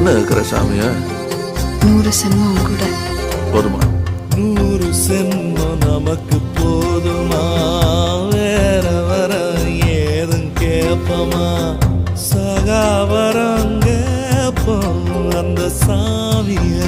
என்ன இருக்கிற சாமிய 100 சென்மம் கூட போதுமா? 100 சென்மம் நமக்கு போதுமா? வேற வர ஏதும் கேப்பமா? சகாவரம் கேப்போம் அந்த சாமிய